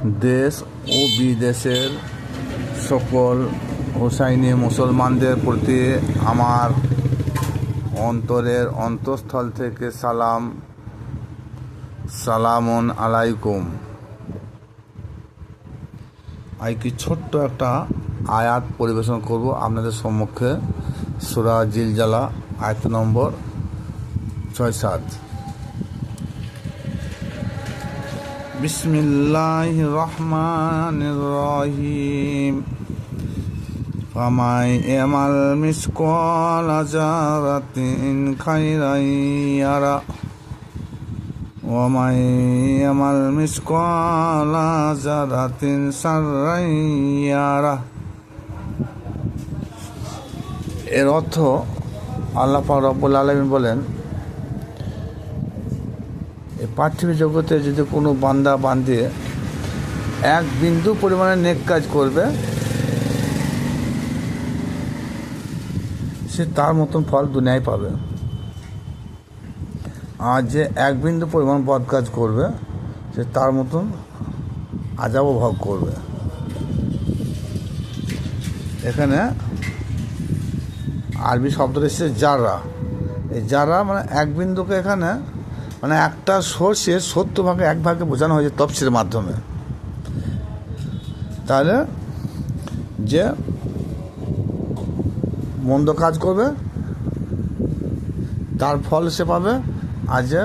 দেশ ও বিদেশের সকল হোসাইনি মুসলমানদের প্রতি আমার অন্তরের অন্তঃস্থল থেকে সালামুন আলাইকুম। কি ছোট্ট একটা আয়াত পরিবেশন করব আপনাদের সম্মুখে। সূরা জিলজালা আয়াত নম্বর 6-7। বিসমিল্লাহির রহমানির রহিম। ফামান ইয়ামাল মিসকালা যারাতিন খাইরান ইয়ারা ওয়া মান ইয়ামাল মিসকালা যারাতিন শাররান ইয়ারা। এর অর্থ আল্লাহ পাক রব্বুল আলামিন বলেন, এই পার্থিব জগতে যদি কোনো বান্দা বান্দি এক বিন্দু পরিমাণে নেক কাজ করবে, সে তার মতন ফল দুনিয়ায় পাবে। আর যে এক বিন্দু পরিমাণ বদ কাজ করবে, সে তার মতন আযাব ভোগ করবে। এখানে আরবি শব্দটা এসেছে জারা। এই জারা মানে এক বিন্দুকে এখানে মানে একটা সর্ষে 70 ভাগে 1 ভাগে বোঝানো হয়েছে তফসিরের মাধ্যমে। তাহলে যে মন্দ কাজ করবে তার ফল সে পাবে, আর যে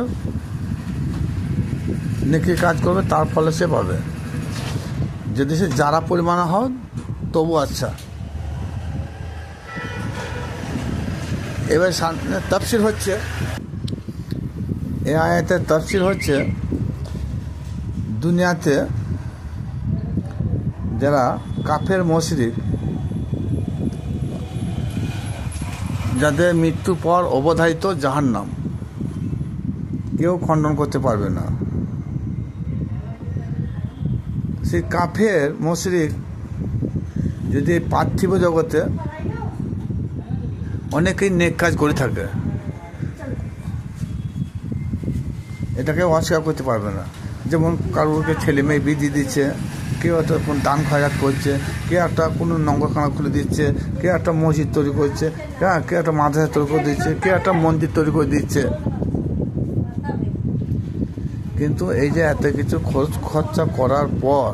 নেকি কাজ করবে তার ফলে সে পাবে। যদি সে যারা পরিমাণে হয় তবু আচ্ছা। এবার তাফসীর হচ্ছে, এই আয়াতের তাফসীর হচ্ছে, দুনিয়াতে যারা কাফের মুশরিক, যাদের মৃত্যু পর অবধারিত জাহান্নাম, কেউ খণ্ডন করতে পারবে না। সেই কাফের মুশরিক যদি পার্থিব জগতে অনেকেই নেক কাজ করে থাকে, এটাকে অস্বীকার করতে পারবে না। যেমন কারোরকে ছেলে মেয়ে বিয়ে দিয়ে দিচ্ছে, কেউ একটা কোন দান খয়রাত করছে, কেউ একটা কোনো নঙ্গরখানা খুলে দিচ্ছে, কেউ একটা মসজিদ তৈরি করছে, কেউ একটা মাদ্রাসা তৈরি করে দিচ্ছে, কেউ একটা মন্দির তৈরি করে দিচ্ছে। কিন্তু এই যে এত কিছু খরচা করার পর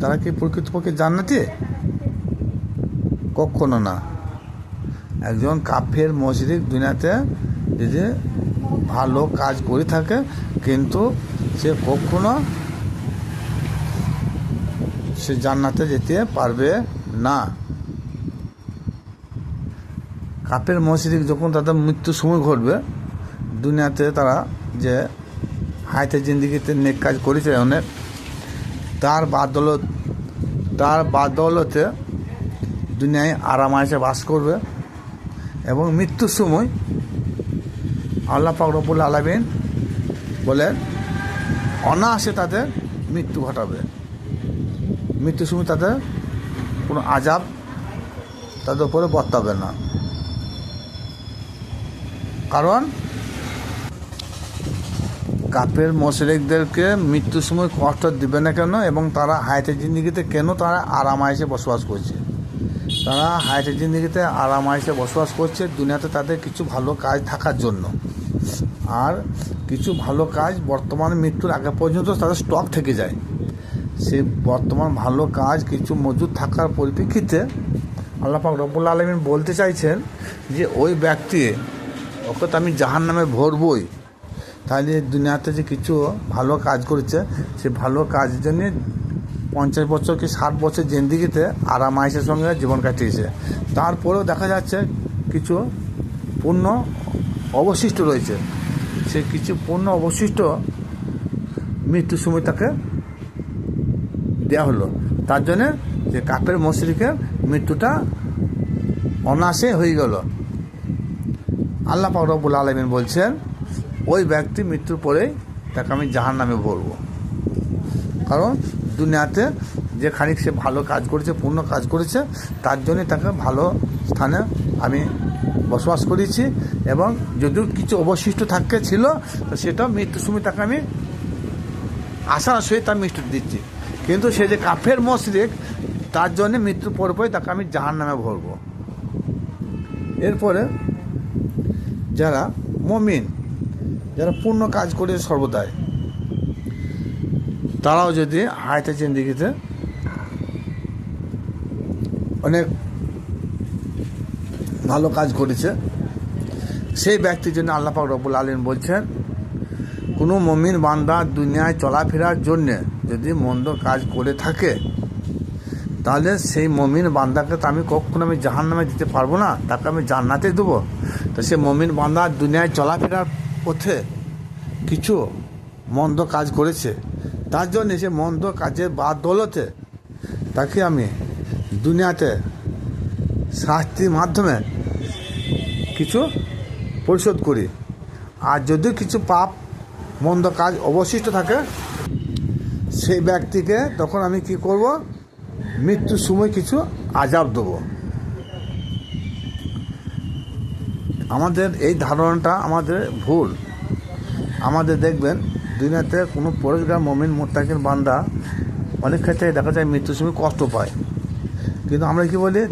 তারা কি প্রকৃতপক্ষে জান্নাতি? কখনো না। একজন কাফের মুশরিক দুনিয়াতে যদি ভালো কাজ করে থাকে, কিন্তু সে কখনো সে জান্নাতে যেতে পারবে না। কাফের মুশরিক যখন তাদের মৃত্যুর সময় ঘটবে, দুনিয়াতে তারা যে হায়াতে জিন্দিগিতে নেক কাজ করেছে অনেক, তার বাদৌলতে দুনিয়ায় আরাম আয়েশে বাস করবে। এবং মৃত্যুর সময় আল্লাহ পাক রব্বুল আলামিন বলেন অনায়াসে তাদের মৃত্যু ঘটাবে। মৃত্যুর সময় তাদের কোনো আযাব তাদের উপরে বর্তাবে না। কারণ কাফের মুশরিকদেরকে মৃত্যুর সময় কষ্ট দিবে না কেন, এবং তারা হায়াতে জিন্দিগিতে কেন তারা আরাম আয়েশে বসবাস করছে? তারা হায়াতে জিন্দিগিতে আরাম আয়েশে বসবাস করছে দুনিয়াতে তাদের কিছু ভালো কাজ থাকার জন্য। আর কিছু ভালো কাজ বর্তমান মৃত্যুর আগে পর্যন্ত তাদের স্টক থেকে যায়। সে বর্তমান ভালো কাজ কিছু মজুদ থাকার পরিপ্রেক্ষিতে আল্লাহ পাক রব্বুল আলামিন বলতে চাইছেন যে ওই ব্যক্তি, ওকে তো আমি জাহান্নামে ভরবই। তাহলে দুনিয়াতে যে কিছু ভালো কাজ করেছে, সে ভালো কাজের জন্য 50 বছর কি 60 বছর জিন্দিগিতে আরাম আয়েশের সঙ্গে জীবন কাটিয়েছে। তারপরেও দেখা যাচ্ছে কিছু পুণ্য অবশিষ্ট রয়েছে। সে কিছু পুণ্য অবশিষ্ট মৃত্যুর সময় তাকে দেওয়া হলো। তার জন্যে যে কাফের মুশরিকের মৃত্যুটা অনায়াসে হয়ে গেল। আল্লাহ পাক রব্বুল আলামিন বলছেন ওই ব্যক্তি মৃত্যুর পরেই তাকে আমি জাহান্নামে ভরবো। কারণ দুনিয়াতে যে খানিক সে ভালো কাজ করেছে, পূর্ণ কাজ করেছে, তার জন্যে তাকে ভালো স্থানে আমি বসবাস করেছি। এবং যদিও কিছু অবশিষ্ট ছিল, তো সেটা মৃত্যুর সময় তাকে আমি আসানোর সহিত তার মৃত্যু দিচ্ছি, কিন্তু সে যে কাফের মুশরিক তার জন্য মৃত্যুর পরে তাকে আমি জাহান্নামে ভরবো। এরপরে যারা মুমিন, যারা পূর্ণ কাজ করে সর্বদাই, তারাও যদি হায়াতে জিন্দেগিতে অনেক ভালো কাজ করেছে, সেই ব্যক্তির জন্য আল্লাহ পাক রব্বুল আলামিন বলছেন, কোনো মুমিন বান্দা দুনিয়ায় চলাফেরার জন্যে যদি মন্দ কাজ করে থাকে, তাহলে সেই মুমিন বান্দাকে তো আমি কখনো জাহান্নামে দিতে পারবো না, তাকে আমি জান্নাতে দেবো। তো সে মুমিন বান্দা দুনিয়ায় চলাফেরার পথে কিছু মন্দ কাজ করেছে, তার জন্য সে মন্দ কাজের বাদৌলতে তাকে আমি দুনিয়াতে শাস্তির মাধ্যমে কিছু পরিশোধ করি। আর যদি কিছু পাপ মন্দ কাজ অবশিষ্ট থাকে, সেই ব্যক্তিকে তখন আমি কি করব, মৃত্যুর সময় কিছু আযাব দেবো। আমাদের এই ধারণাটা আমাদের ভুল। আমাদের দেখবেন দুনিয়াতে কোনো পরিষ্কার মুমিন মুত্তাকিন বান্দা অনেক ক্ষেত্রে দেখা যায় মৃত্যুর সময় কষ্ট পায়, কিন্তু আমরা কি বলি,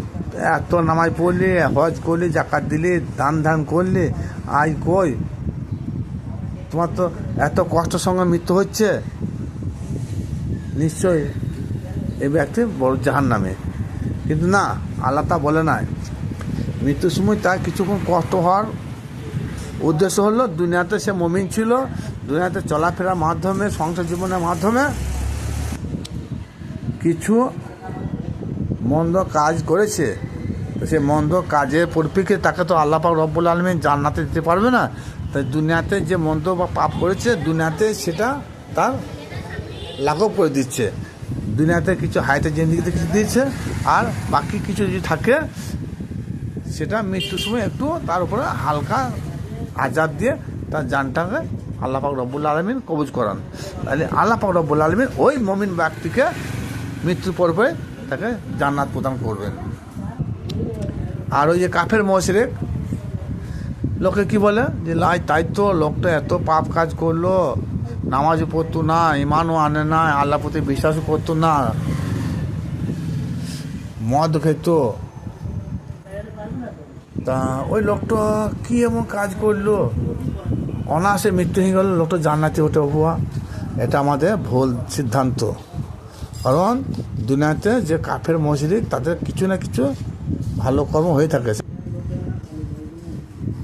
এত নামাজ পড়লি, হজ করলি, জাকাত দিলি, দান করলি, আজ কই তোমার তো এত কষ্টের সঙ্গে মৃত্যু হচ্ছে, নিশ্চয়ই এই ব্যক্তি বড় জাহান্নামে। কিন্তু না, আল্লাহ তা বলে নাই। মৃত্যুর সময় তার কিছুক্ষণ কষ্ট হওয়ার উদ্দেশ্য হলো দুনিয়াতে সে মুমিন ছিল, দুনিয়াতে চলাফেরার মাধ্যমে, সংসার জীবনের মাধ্যমে কিছু মন্দ কাজ করেছে, তো সে মন্দ কাজের পরিপ্রেক্ষিতে তাকে তো আল্লাহ পাক রব্বুল আলামিন জান্নাতে দিতে পারবে না। তাই দুনিয়াতে যে মন্দ বা পাপ করেছে, দুনিয়াতে সেটা তার লাঘব করে দিচ্ছে, দুনিয়াতে কিছু হায়াতে জিন্দেগিতে কিছু দিচ্ছে, আর বাকি কিছু যদি থাকে সেটা মৃত্যুর সময় একটু তার উপরে হালকা আযাব দিয়ে তার জানটাকে আল্লাহ পাক রব্বুল আলামিন কবজ করান। তাহলে আল্লাহ পাক রব্বুল আলামিন ওই মুমিন ব্যক্তিকে মৃত্যুর পরে তাকে জান্নাত প্রদান করবেন। আর ওই যে কাফের মুশরিক, লোকে কি বলে যে তাই তো লোকটা এত পাপ কাজ করলো, নামাজও পড়তো না, ইমানও আনে না, আল্লাহ প্রতি বিশ্বাসও করতো না, মদ খেত, তা ওই লোকটা কি এমন কাজ করলো, অনায়াসে মৃত্যু হয়ে গেল, লোকটা জান্নাতে ওঠে হওয়া। এটা আমাদের ভুল সিদ্ধান্ত। কারণ দুনিয়াতে যে কাফের মুশরিক তাদের কিছু না কিছু ভালো কর্ম হয়ে থাকে,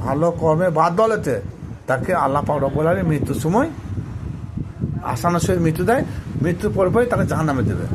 ভালো কর্মের বাদৌলতে তাকে আল্লাহ পাক রব্বুল আলামিন মৃত্যুর সময় আসানোর সহিত মৃত্যু দেয়, মৃত্যুর পরে তাকে জাহান্নামে দেবে।